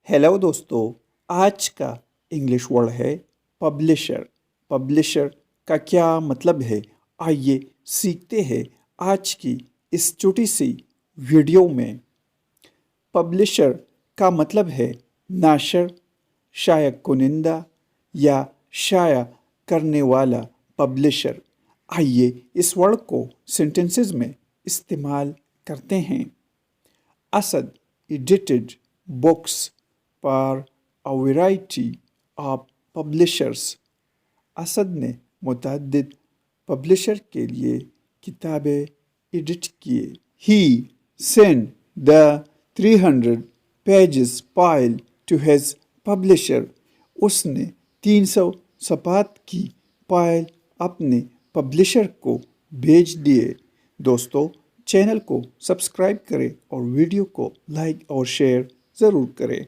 Hello दोस्तों। आज का इंग्लिश वर्ड है पब्लिशर। पब्लिशर का क्या मतलब है, आइए सीखते हैं आज की इस छोटी सी वीडियो में। पब्लिशर का मतलब है नाशर, शाया कुनिंदा या शाया करने वाला पब्लिशर। आइए इस वर्ड को सेंटेंसेस में इस्तेमाल करते हैं। Asad edited books for a variety of publishers. Asad ने मुतअद्दिद पब्लिशर के लिए किताबें एडिट किए। He sent the 300 pages file to his publisher. उसने 300 सफ़ात की फाइल अपने पब्लिशर को भेज दिए। दोस्तों, चैनल को सब्सक्राइब करें और वीडियो को लाइक और शेयर ज़रूर करें।